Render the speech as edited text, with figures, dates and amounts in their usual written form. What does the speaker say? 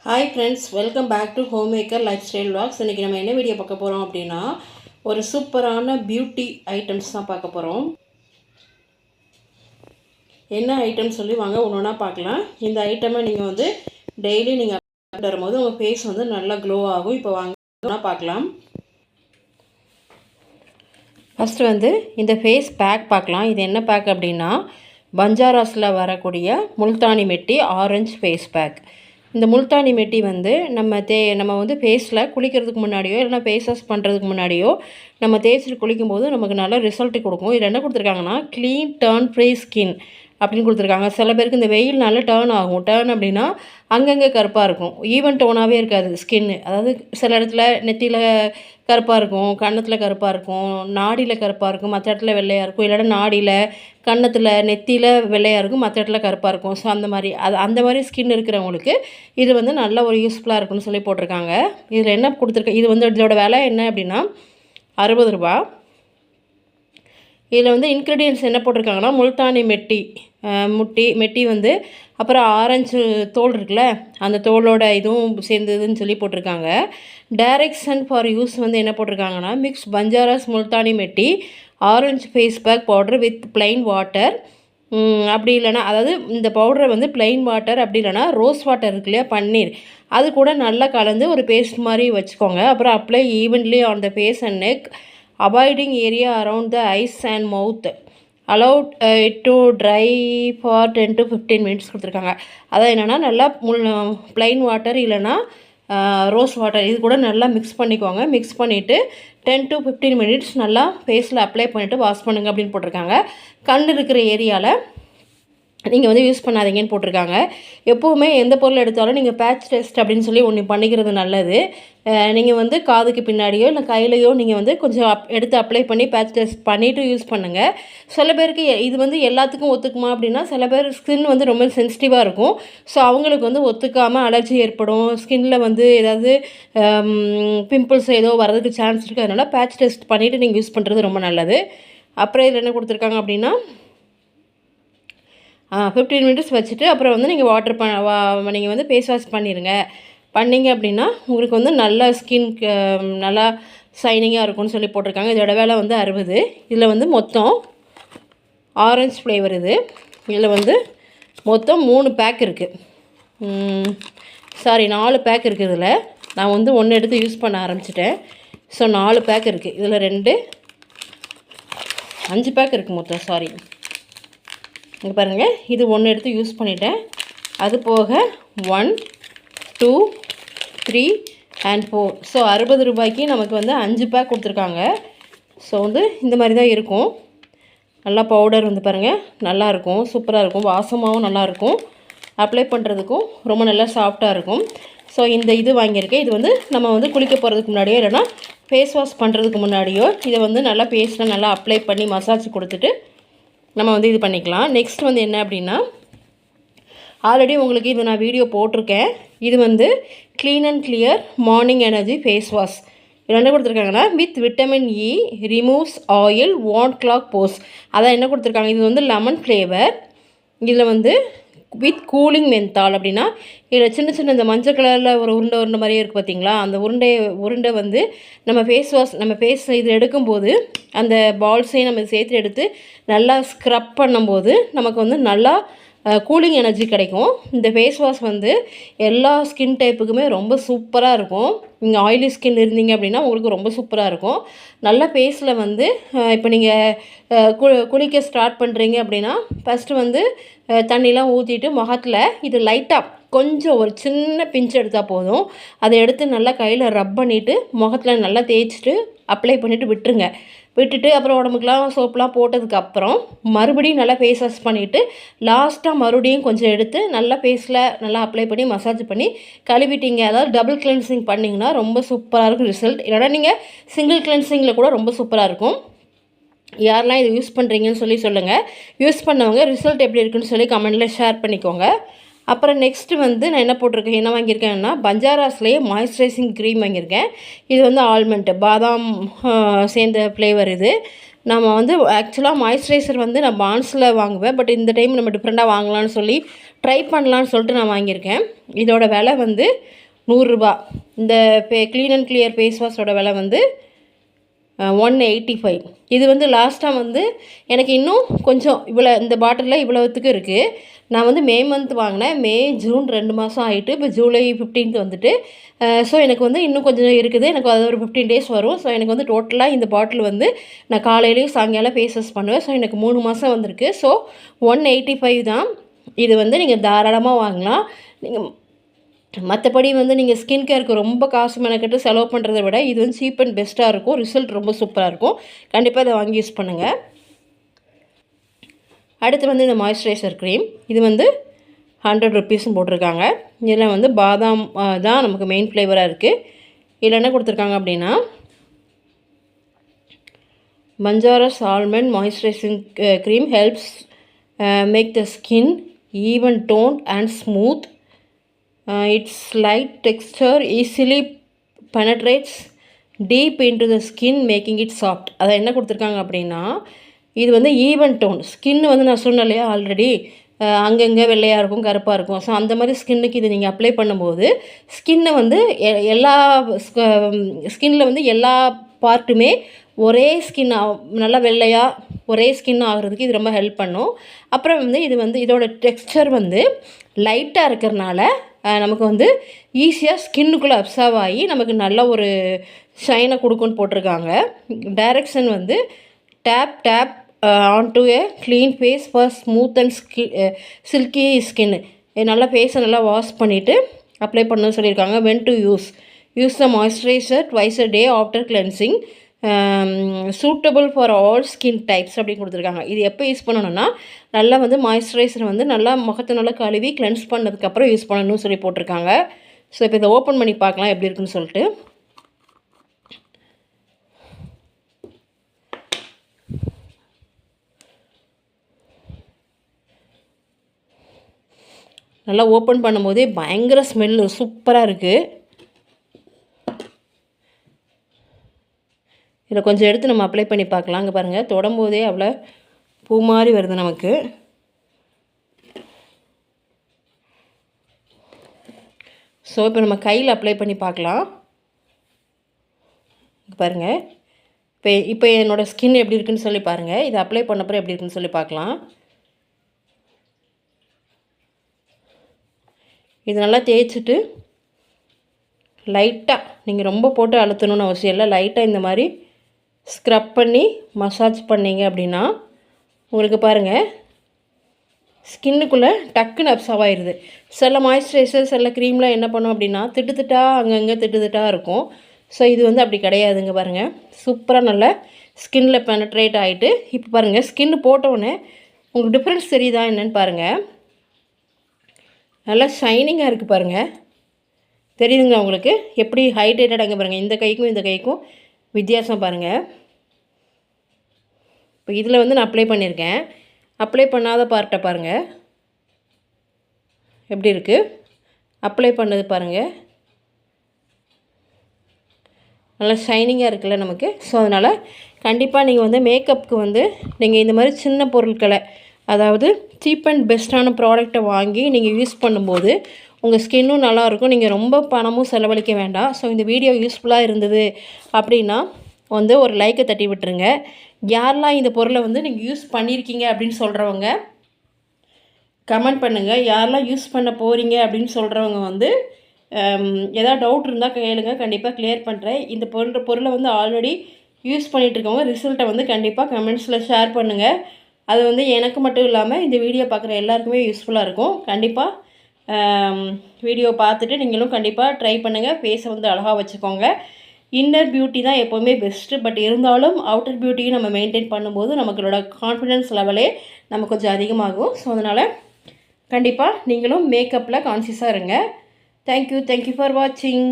Hi friends, welcome back to homemaker lifestyle vlogs. இன்றைக்கி நம்ம என்ன video பார்க்க போகிறோம் அப்படின்னா, ஒரு சூப்பரான பியூட்டி ஐட்டம்ஸ் தான் பார்க்க போகிறோம். என்ன ஐட்டம்ஸ் சொல்லி வாங்க ஒன்று ஒன்றா பார்க்கலாம். இந்த ஐட்டமை நீங்கள் டெய்லி நீங்கள் வரும்போது உங்கள் ஃபேஸ் நல்லா க்ளோ ஆகும். இப்போ வாங்க ஒன்றா பார்க்கலாம். ஃபஸ்ட்டு இந்த ஃபேஸ் பேக் பார்க்கலாம். இது என்ன பேக் அப்படின்னா, பஞ்சாராஸில் வரக்கூடிய Multani mitti orange face back. இந்த முல்தானி மெட்டி நம்ம ஃபேஸில் குளிக்கிறதுக்கு முன்னாடியோ இல்லைனா ஃபேஸ் வாஷ் பண்ணுறதுக்கு முன்னாடியோ நம்ம தேய்ச்சிட்டு குளிக்கும்போது நமக்கு நல்ல ரிசல்ட்டு கொடுக்கும். இதில் என்ன கொடுத்துருக்காங்கன்னா, க்ளீன் டர்ன் ஃப்ரீ ஸ்கின் அப்படின்னு கொடுத்துருக்காங்க. சில பேருக்கு இந்த வெயில்னால டேர்ன் ஆகும். டேர்ன் அப்படின்னா அங்கங்கே கருப்பாக இருக்கும், ஈவன் டோனாகவே இருக்காது ஸ்கின்னு. அதாவது சில இடத்துல நெத்தியில் கருப்பாக இருக்கும், கன்னத்தில் கருப்பாக இருக்கும், நாடியில் கருப்பாக இருக்கும், மற்ற இடத்துல வெள்ளையாக இருக்கும். இல்லைனா நாடியில், கன்னத்தில், நெத்தியில் வெள்ளையாக இருக்கும், மற்ற இடத்துல கருப்பாக இருக்கும். ஸோ அந்த மாதிரி ஸ்கின் இருக்கிறவங்களுக்கு இது நல்ல ஒரு யூஸ்ஃபுல்லாக இருக்குன்னு சொல்லி போட்டிருக்காங்க. இதில் என்ன கொடுத்துருக்க, இதோட விலை என்ன அப்படின்னா 60 ரூபா. இதில் இன்க்ரீடியன்ட்ஸ் என்ன போட்டிருக்காங்கன்னா, முல்தானி மெட்டி அப்புறம் ஆரஞ்சு தோல் இருக்குல்ல, அந்த தோலோட இதுவும் சேர்ந்ததுன்னு சொல்லி போட்டிருக்காங்க. டைரக்ஷன் ஃபார் யூஸ் என்ன போட்டிருக்காங்கன்னா, மிக்ஸ் பஞ்சாராஸ் multani mitti orange face pack powder with plain water. அப்படி இல்லைனா, அதாவது இந்த பவுடரை பிளைன் வாட்டர் அப்படி இல்லைனா ரோஸ் வாட்டர் இருக்கு இல்லையா, பன்னீர், அது கூட நல்லா கலந்து ஒரு பேஸ்ட் மாதிரி வச்சுக்கோங்க. அப்புறம் apply evenly on the face and neck, avoiding area around the eyes and mouth, allow it to dry for 10 to 15 minutes கொடுத்துருக்காங்க. அதான் என்னென்னா, நல்லா ப்ளைன் வாட்டர் இல்லைனா ரோஸ் வாட்டர் இது கூட நல்லா மிக்ஸ் பண்ணிக்கோங்க. மிக்ஸ் பண்ணிவிட்டு 10 to 15 மினிட்ஸ் நல்லா ஃபேஸில் அப்ளை பண்ணிவிட்டு வாஷ் பண்ணுங்கள் அப்படின்னு போட்டிருக்காங்க. கண் இருக்கிற ஏரியாவில் நீங்கள் யூஸ் பண்ணாதீங்கன்னு போட்டிருக்காங்க. எப்போவுமே எந்த பொருள் எடுத்தாலும் நீங்கள் பேட்ச் டெஸ்ட் அப்படின்னு சொல்லி ஒன்று பண்ணிக்கிறது நல்லது. நீங்கள் காதுக்கு பின்னாடியோ இல்லை கையிலையோ நீங்கள் கொஞ்சம் எடுத்து அப்ளை பண்ணி பேட்ச் டெஸ்ட் பண்ணிவிட்டு யூஸ் பண்ணுங்கள். சில பேருக்கு இது எல்லாத்துக்கும் ஒத்துக்குமா அப்படின்னா, சில பேர் ஸ்கின் ரொம்ப சென்சிட்டிவாக இருக்கும். ஸோ அவங்களுக்கு ஒத்துக்காமல் அலர்ஜி ஏற்படும், ஸ்கின்னில் ஏதாவது பிம்பிள்ஸ் ஏதோ வரதுக்கு சான்ஸ் இருக்குது. அதனால் பேட்ச் டெஸ்ட் பண்ணிவிட்டு நீங்கள் யூஸ் பண்ணுறது ரொம்ப நல்லது. அப்புறம் இதில் என்ன கொடுத்துருக்காங்க அப்படின்னா, 15 மினிட்ஸ் வச்சுட்டு அப்புறம் நீங்கள் நீங்கள் ஃபேஸ் வாஷ் பண்ணிங்க அப்படின்னா உங்களுக்கு நல்ல ஸ்கின் நல்லா ஷைனிங்காக இருக்கும்னு சொல்லி போட்டிருக்காங்க. இதோட விலை 60. இதில் மொத்தம் ஆரஞ்சு ஃப்ளேவர் இதில் மொத்தம் 3 பேக் இருக்குது. 4 பேக் இருக்குது. இதில் நான் 1 எடுத்து யூஸ் பண்ண ஆரம்பிச்சிட்டேன். ஸோ 4 பேக் இருக்குது. இதில் 5 பேக் இருக்குது மொத்தம். இங்கே பாருங்கள், இது 1 எடுத்து யூஸ் பண்ணிட்டேன். அது போக 1, 2, 3 and 4. ஸோ 60 ரூபாய்க்கு நமக்கு 5 பேக் கொடுத்துருக்காங்க. ஸோ இந்த மாதிரி தான் இருக்கும். நல்லா பவுடர் பாருங்கள், நல்லாயிருக்கும், சூப்பராக இருக்கும், வாசமாகவும் நல்லாயிருக்கும், அப்ளை பண்ணுறதுக்கும் ரொம்ப நல்லா சாஃப்டாக இருக்கும். ஸோ இது வாங்கியிருக்கேன். இது நம்ம குளிக்க போகிறதுக்கு முன்னாடியோ இல்லைனா ஃபேஸ் வாஷ் பண்ணுறதுக்கு முன்னாடியோ இதை நல்லா ஃபேஸில் நல்லா அப்ளை பண்ணி மசாஜ் கொடுத்துட்டு நம்ம இது பண்ணிக்கலாம். நெக்ஸ்ட் என்ன அப்படின்னா, ஆல்ரெடி உங்களுக்கு இது நான் வீடியோ போட்டிருக்கேன். இது clean and clear morning energy face wash. இது என்ன கொடுத்துருக்காங்கன்னா, with vitamin E removes oil and clog pores. அதான் என்ன கொடுத்துருக்காங்க, இது லெமன் ஃப்ளேவர். இதில் வித் கூலிங் மென்தால் அப்படின்னா, இதில் சின்ன சின்ன இந்த மஞ்சள் கலரில் ஒரு உருண்டை மாதிரியே இருக்குது பார்த்தீங்களா, அந்த உருண்டை நம்ம ஃபேஸ் இது எடுக்கும்போது அந்த பால்ஸையும் நம்ம சேர்த்து எடுத்து நல்லா ஸ்க்ரப் பண்ணும்போது நமக்கு நல்லா கூலிங் எனர்ஜி கிடைக்கும். இந்த ஃபேஸ் வாஷ் எல்லா ஸ்கின் டைப்புக்குமே ரொம்ப சூப்பராக இருக்கும். நீங்கள் ஆயிலி ஸ்கின் இருந்தீங்க அப்படின்னா உங்களுக்கு ரொம்ப சூப்பராக இருக்கும். நல்ல ஃபேஸில் இப்போ நீங்கள் குளிக்க ஸ்டார்ட் பண்ணுறீங்க அப்படின்னா, ஃபஸ்ட்டு தண்ணிலாம் ஊற்றிட்டு முகத்தில் இது லைட்டாக கொஞ்சம் ஒரு சின்ன பிஞ்சு எடுத்தால் போதும். அதை எடுத்து நல்லா கையில் ரப் பண்ணிவிட்டு முகத்தில் நல்லா தேய்ச்சிட்டு அப்ளை பண்ணிவிட்டு விட்டுட்டு அப்புறம் உடம்புக்குலாம் சோப்லாம் போட்டதுக்கப்புறம் மறுபடியும் நல்லா ஃபேஸ் வாஷ் பண்ணிவிட்டு லாஸ்ட்டாக மறுபடியும் கொஞ்சம் எடுத்து நல்லா ஃபேஸில் நல்லா அப்ளை பண்ணி மசாஜ் பண்ணி கழுவிட்டீங்க. அதாவது டபுள் கிளென்சிங் பண்ணிங்கன்னா ரொம்ப சூப்பராக இருக்கும் ரிசல்ட். இல்லைனா நீங்கள் சிங்கிள் கிளென்சிங்கில் கூட ரொம்ப சூப்பராக இருக்கும். யாரெல்லாம் இதை யூஸ் பண்ணுறீங்கன்னு சொல்லுங்கள். யூஸ் பண்ணவங்க ரிசல்ட் எப்படி இருக்குன்னு சொல்லி கமெண்ட்டில் ஷேர் பண்ணிக்கோங்க. அப்புறம் நெக்ஸ்ட்டு நான் என்ன போட்டிருக்கேன், என்ன வாங்கியிருக்கேன்னா, பஞ்சாராஸ்லேயே மாய்ஸ்சரைசிங் க்ரீம் வாங்கியிருக்கேன். இது ஆல்மண்ட் பாதாம் சேர்ந்த ஃப்ளேவர். இது நம்ம ஆக்சுவலாக மாய்ஸ்சரைசர் நான் பான்ஸில் வாங்குவேன். பட் இந்த டைம் நம்ம டிஃப்ரெண்ட்டாக வாங்கலாம்னு சொல்லி ட்ரை பண்ணலான்னு சொல்லிட்டு நான் வாங்கியிருக்கேன். இதோட விலை வந்து 100 ரூபா. இந்த க்ளீன் அண்ட் கிளியர் ஃபேஸ் வாஷோட விலை வந்து 185. இது வந்து லாஸ்ட்டாக வந்து எனக்கு இன்னும் கொஞ்சம் இந்த பாட்டிலில் இவ்வளோத்துக்கு இருக்குது. நான் வந்து மே மந்த் வாங்கினேன். மே, ஜூன் 2 மாதம் ஆகிட்டு இப்போ ஜூலை 15th வந்துட்டு. ஸோ எனக்கு வந்து இன்னும் கொஞ்சம் இருக்குது. எனக்கு அது ஒரு 15 days வரும். ஸோ எனக்கு வந்து டோட்டலாக இந்த பாட்டில் வந்து நான் காலையிலேயும் சாயங்காலம் ஃபேஸ் வாஷ் பண்ணுவேன். ஸோ எனக்கு 3 மாதம் வந்திருக்கு. ஸோ 185 தான். இது வந்து நீங்கள் தாராளமாக வாங்கலாம். நீங்கள் மற்றபடி வந்து நீங்கள் ஸ்கின் கேருக்கு ரொம்ப காசு மெனக்கெட்டு செலவு பண்ணுறதை விட இது வந்து சீப் அண்ட் பெஸ்ட்டாக இருக்கும். ரிசல்ட் ரொம்ப சூப்பராக இருக்கும். கண்டிப்பாக இதை வாங்கி யூஸ் பண்ணுங்கள். அடுத்து வந்து இந்த மாய்ஸ்சரைசர் க்ரீம். இது வந்து 100 rupees போட்டிருக்காங்க. இதில் வந்து பாதாம் தான் நமக்கு மெயின் ஃப்ளேவராக இருக்குது. இதில் என்ன கொடுத்துருக்காங்க அப்படின்னா பஞ்சாரஸ் almond moisturising cream helps make the skin even tone and smooth. Its light texture easily penetrates deep into the skin making it soft. அதை என்ன கொடுத்துருக்காங்க அப்படின்னா இது வந்து ஈவன் டோன் ஸ்கின் வந்து நான் சொன்னேன் இல்லையா ஆல்ரெடி அங்கங்கே வெள்ளையாக இருக்கும், கருப்பாக இருக்கும். ஸோ அந்த மாதிரி ஸ்கின்னுக்கு இது நீங்கள் அப்ளை பண்ணும்போது ஸ்கின்னை வந்து எல்லா ஸ்கின்னில் வந்து எல்லா பார்ட்டுமே ஒரே ஸ்கின் நல்லா வெள்ளையாக ஒரே ஸ்கின் ஆகிறதுக்கு இது ரொம்ப ஹெல்ப் பண்ணும். அப்புறம் வந்து இது வந்து இதோட டெக்ஸ்சர் வந்து லைட்டாக இருக்கிறனால நமக்கு வந்து ஈஸியாக ஸ்கின்னுக்குள்ளே அப்சர்வ் ஆகி நமக்கு நல்ல ஒரு ஷைனை கொடுக்குன்னு போட்டிருக்காங்க. டைரக்ஷன் வந்து tap onto a clean face for smooth and silky skin. நல்லா ஃபேஸை நல்லா வாஷ் பண்ணிவிட்டு அப்ளை பண்ணணும்னு சொல்லியிருக்காங்க. When to use the moisturiser twice a day after cleansing suitable for all skin types அப்படின்னு கொடுத்துருக்காங்க. இது எப்போ யூஸ் பண்ணணும்னா நல்லா வந்து மாய்ஸ்சரைசர் வந்து நல்லா முகத்தை நல்லா கழுவி கிளென்ஸ் பண்ணதுக்கப்புறம் யூஸ் பண்ணணும்னு சொல்லி போட்டிருக்காங்க. ஸோ இப்போ இதை ஓப்பன் பண்ணி பார்க்கலாம் எப்படி இருக்குன்னு சொல்லிட்டு. நல்லா ஓப்பன் பண்ணும்போதே பயங்கர ஸ்மெல்லு சூப்பராக இருக்குது. இதில் கொஞ்சம் எடுத்து நம்ம அப்ளை பண்ணி பார்க்கலாம். அங்கே பாருங்கள் தொடும்போதே அவ்வளோ பூ மாதிரி வருது நமக்கு. ஸோ இப்போ நம்ம கையில் அப்ளை பண்ணி பார்க்கலாம். பாருங்கள் இப்போ என்னோடய ஸ்கின் எப்படி இருக்குன்னு சொல்லி பாருங்கள். இதை அப்ளை பண்ணப்பறம் எப்படி இருக்குன்னு சொல்லி பார்க்கலாம். இது நல்லா தேய்ச்சிட்டு லைட்டாக நீங்கள் ரொம்ப போட்டு அழுத்தணும்னு அவசியம் இல்லை. லைட்டாக இந்த மாதிரி ஸ்க்ரப் பண்ணி மசாஜ் பண்ணிங்க அப்படின்னா உங்களுக்கு பாருங்கள் ஸ்கின்னுக்குள்ளே டக்குன்னு அப்சர்வ் ஆயிடுது. சில மாய்ஸ்சரைசர் சில க்ரீம்லாம் என்ன பண்ணோம் அப்படின்னா திட்டுத்திட்டாக அங்கங்கே திட்டுத்திட்டாக இருக்கும். ஸோ இது வந்து அப்படி கிடையாதுங்க. பாருங்கள் சூப்பராக நல்லா ஸ்கின்னில் பெனட்ரேட் ஆகிட்டு இப்போ பாருங்கள் ஸ்கின்னு போட்டவுடனே உங்களுக்கு டிஃப்ரென்ஸ் தெரியுதா என்னென்னு பாருங்கள். நல்லா ஷைனிங்காக இருக்குது பாருங்கள். தெரியுதுங்களா உங்களுக்கு எப்படி ஹைட்ரேட்டட் அங்கே பாருங்கள். இந்த கைக்கும் வித்தியாசம் பாருங்கள். இப்போ இதில் வந்து நான் அப்ளை பண்ணியிருக்கேன். அப்ளை பண்ணாத பார்ட்டை பாருங்கள் எப்படி இருக்குது. அப்ளை பண்ணது பாருங்கள் நல்லா ஷைனிங்காக இருக்குல்ல நமக்கு. ஸோ அதனால் கண்டிப்பாக நீங்கள் வந்து மேக்கப்புக்கு வந்து நீங்கள் இந்த மாதிரி சின்ன பொருட்களை அதாவது சீப் அண்ட் பெஸ்ட்டான ப்ராடக்டை வாங்கி நீங்கள் யூஸ் பண்ணும்போது உங்கள் ஸ்கின்னும் நல்லாயிருக்கும். நீங்கள் ரொம்ப பணமும் செலவழிக்க வேண்டாம். ஸோ இந்த வீடியோ யூஸ்ஃபுல்லாக இருந்தது அப்படின்னா வந்து ஒரு லைக்கை தட்டி விட்டுருங்க. யாரெல்லாம் இந்த பொருளை வந்து நீங்கள் யூஸ் பண்ணியிருக்கீங்க அப்படின்னு சொல்கிறவங்க கமெண்ட் பண்ணுங்கள். யாரெல்லாம் யூஸ் பண்ண போகிறீங்க அப்படின்னு சொல்கிறவங்க வந்து ஏதாவது டவுட் இருந்தால் கேளுங்க. கண்டிப்பாக கிளியர் பண்ணுறேன். இந்த பொருளை வந்து ஆல்ரெடி யூஸ் பண்ணிகிட்ருக்கவங்க ரிசல்ட்டை வந்து கண்டிப்பாக கமெண்ட்ஸில் ஷேர் பண்ணுங்கள். அது வந்து எனக்கு மட்டும் இல்லாமல் இந்த வீடியோ பார்க்குற எல்லாருக்குமே யூஸ்ஃபுல்லாக இருக்கும். கண்டிப்பாக வீடியோ பார்த்துட்டு நீங்களும் கண்டிப்பாக ட்ரை பண்ணுங்கள். ஃபேஸை வந்து அழகாக வச்சுக்கோங்க. இன்னர் பியூட்டி தான் எப்போவுமே பெஸ்ட்டு. பட் இருந்தாலும் அவுட்டர் பியூட்டியும் நம்ம மெயின்டைன் பண்ணும்போது நமங்களோட கான்ஃபிடென்ஸ் லெவலே நம்ம கொஞ்சம் அதிகமாகும். ஸோ அதனால் கண்டிப்பாக நீங்களும் மேக்கப்பில் கான்சியஸாக இருங்க. தேங்க்யூ ஃபார் வாட்சிங்.